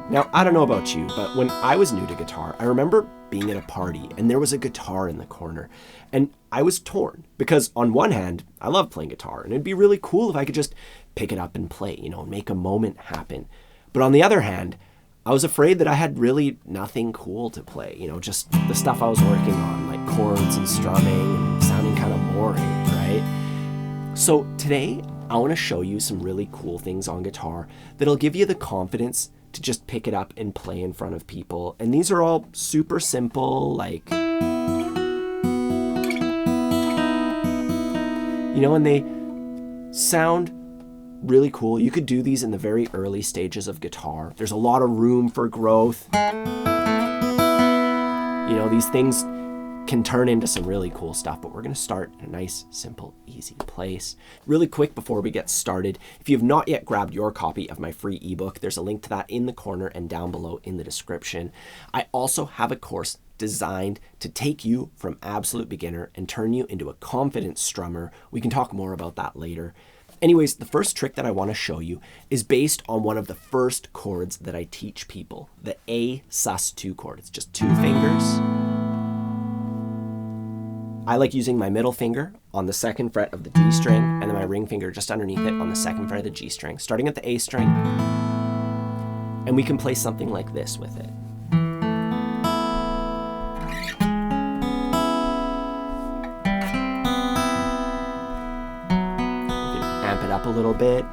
Now, I don't know about you, but when I was new to guitar, I remember being at a party and there was a guitar in the corner. And I was torn because on one hand, I love playing guitar and it'd be really cool if I could just pick it up and play, and make a moment happen. But on the other hand, I was afraid that I had really nothing cool to play, just the stuff I was working on, like chords and strumming and sounding kind of boring, right? So today, I want to show you some really cool things on guitar that'll give you the confidence to just pick it up and play in front of people. And these are all super simple, like, and they sound really cool. You could do these in the very early stages of guitar. There's a lot of room for growth. These things can turn into some really cool stuff, but we're going to start in a nice, simple, easy place. Really quick before we get started, if you have not yet grabbed your copy of my free ebook, there's a link to that in the corner and down below in the description. I also have a course designed to take you from absolute beginner and turn you into a confident strummer. We can talk more about that later. Anyways, the first trick that I want to show you is based on one of the first chords that I teach people, the A sus2 chord. It's just 2 fingers. I like using my middle finger on the 2nd fret of the D string and then my ring finger just underneath it on the 2nd fret of the G string, starting at the A string. And we can play something like this with it. Amp it up a little bit.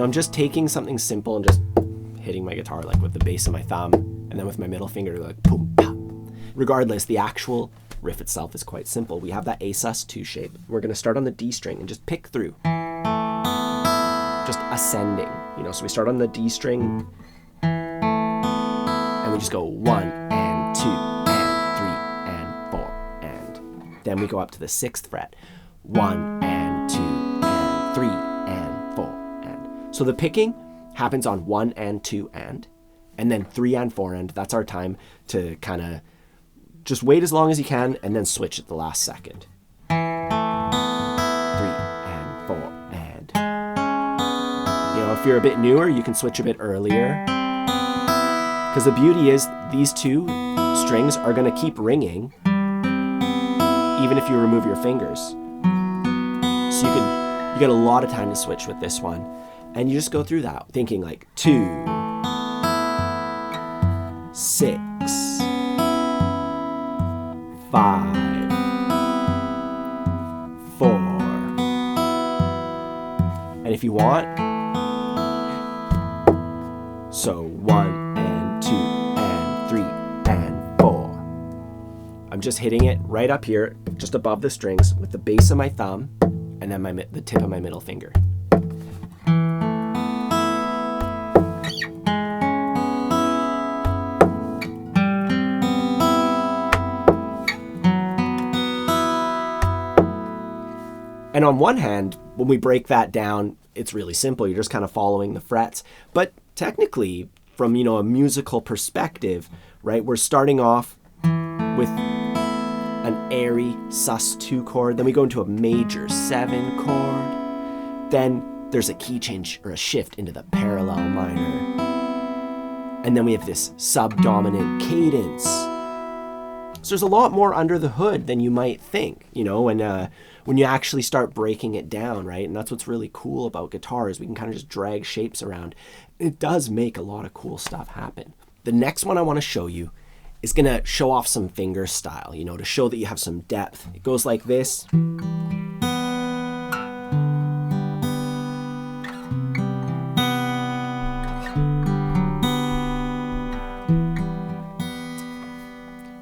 I'm just taking something simple and just hitting my guitar like with the base of my thumb and then with my middle finger like boom, pop. Regardless, the actual riff itself is quite simple. We have that A sus2 shape. We're going to start on the D string and just pick through. Just ascending, so we start on the D string and we just go 1 and 2 and 3 and 4 and then we go up to the 6th fret. 1 and 2 and 3 and 4 and. So the picking happens on 1 and 2 and then 3 and 4 and. That's our time to kind of just wait as long as you can and then switch at the last second. 3 and 4 and. If you're a bit newer, you can switch a bit earlier. Because the beauty is these 2 strings are going to keep ringing even if you remove your fingers. So you get a lot of time to switch with this one. And you just go through that thinking like 2, 6, 5, 4. And if you want, so 1 and 2 and 3 and 4. I'm just hitting it right up here, just above the strings with the base of my thumb and then the tip of my middle finger. And on one hand, when we break that down, it's really simple. You're just kind of following the frets. But technically, from a musical perspective, right, we're starting off with an airy sus2 chord. Then we go into a major 7 chord. Then there's a key change or a shift into the parallel minor. And then we have this subdominant cadence. So there's a lot more under the hood than you might think, when you actually start breaking it down, right? And that's what's really cool about guitar is we can kind of just drag shapes around. It does make a lot of cool stuff happen. The next one I want to show you is going to show off some finger style, to show that you have some depth. It goes like this.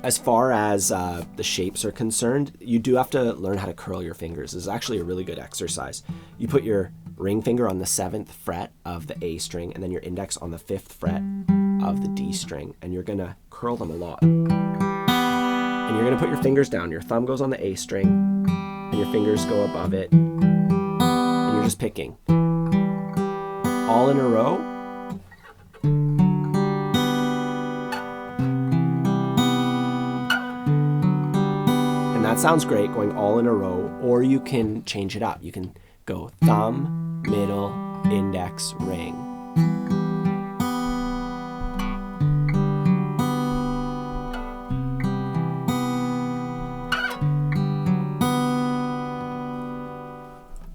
As far as the shapes are concerned, you do have to learn how to curl your fingers. This is actually a really good exercise. You put your ring finger on the 7th fret of the A string and then your index on the 5th fret of the D string, and you're gonna curl them a lot. And you're gonna put your fingers down. Your thumb goes on the A string and your fingers go above it. And you're just picking. All in a row. that sounds great going all in a row, or you can change it up. You can go thumb, middle, index, ring.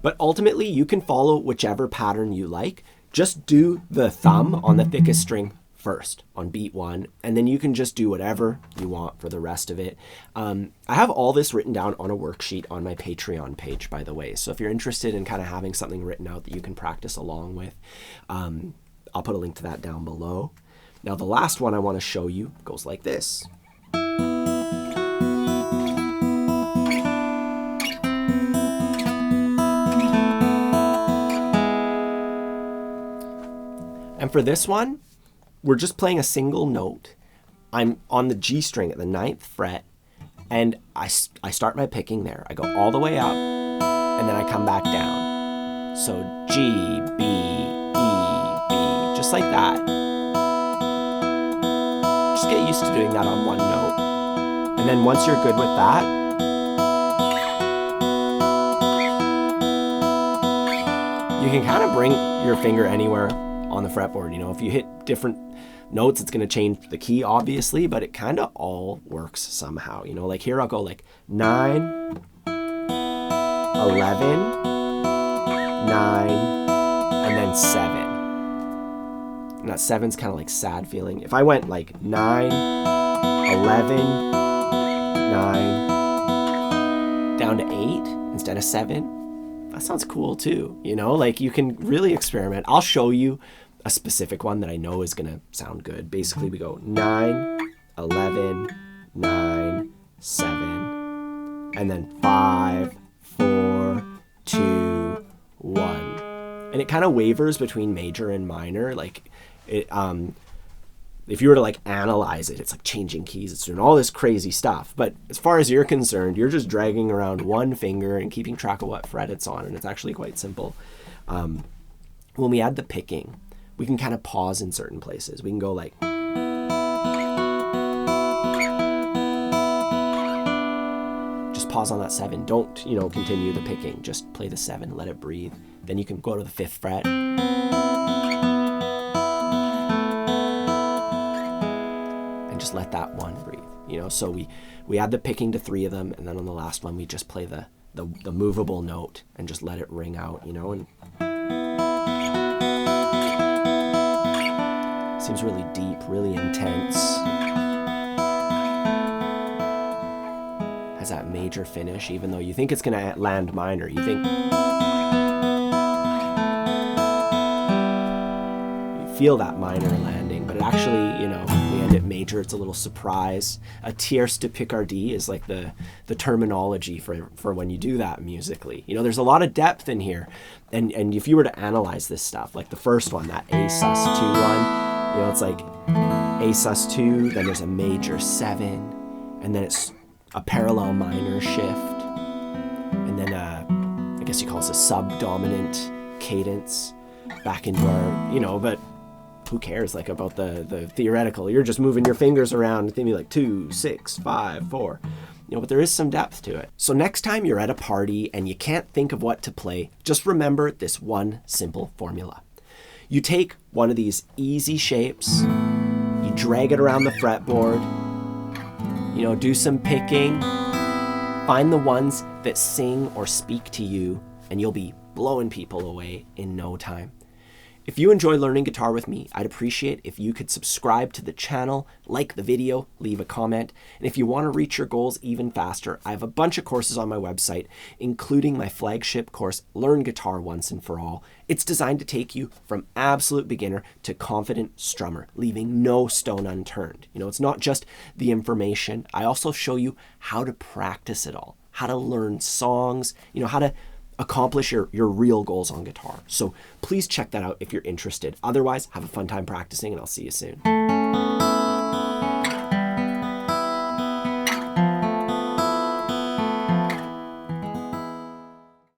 But ultimately, you can follow whichever pattern you like. Just do the thumb on the thickest string first on beat 1, and then you can just do whatever you want for the rest of it. I have all this written down on a worksheet on my Patreon page, by the way. So if you're interested in kind of having something written out that you can practice along with, I'll put a link to that down below. Now, the last one I want to show you goes like this. And for this one, we're just playing a single note. I'm on the G string at the 9th fret, and I start my picking there. I go all the way up, and then I come back down. So G, B, E, B, just like that. Just get used to doing that on one note. And then once you're good with that, you can kind of bring your finger anywhere on the fretboard. You know, if you hit different notes, it's going to change the key, obviously, but it kind of all works somehow. You know, like here I'll go like 9, 11, 9, and then 7. And that 7's kind of like sad feeling. If I went like 9, 11, 9, down to 8 instead of 7, that sounds cool too. You know, like you can really experiment. I'll show you a specific one that I know is going to sound good. Basically, we go 9, 11, 9, 7, and then 5, 4, 2, 1. And it kind of wavers between major and minor. Like it, if you were to like analyze it, it's like changing keys. It's doing all this crazy stuff. But as far as you're concerned, you're just dragging around one finger and keeping track of what fret it's on. And it's actually quite simple. When we add the picking, we can kind of pause in certain places. We can go like, just pause on that 7. Don't, you know, continue the picking. Just play the 7, let it breathe. Then you can go to the 5th fret. And just let that one breathe. You know, so we add the picking to 3 of them, and then on the last one we just play the movable note and just let it ring out, you know, and seems really deep, really intense. Has that major finish, even though you think it's going to land minor. You think you feel that minor landing, but it actually, you know, we end it major. It's a little surprise. A tierce de Picardie is like the terminology for when you do that musically. You know, there's a lot of depth in here, and if you were to analyze this stuff, like the first one, that A sus 2 one. You know, it's like A sus 2, then there's a major 7, and then it's a parallel minor shift, and then I guess you call it a subdominant cadence back into our, you know, but who cares like about the theoretical? You're just moving your fingers around, thinking like 2, 6, 5, 4. You know, but there is some depth to it. So next time you're at a party and you can't think of what to play, just remember this one simple formula. You take one of these easy shapes, you drag it around the fretboard, you know, do some picking, find the ones that sing or speak to you, and you'll be blowing people away in no time. If you enjoy learning guitar with me, I'd appreciate if you could subscribe to the channel, like the video, leave a comment, and if you want to reach your goals even faster, I have a bunch of courses on my website, including my flagship course, Learn Guitar Once and For All. It's designed to take you from absolute beginner to confident strummer, leaving no stone unturned. You know, it's not just the information. I also show you how to practice it all, how to learn songs, you know, how to accomplish your real goals on guitar. So please check that out if you're interested. Otherwise, have a fun time practicing, and I'll see you soon.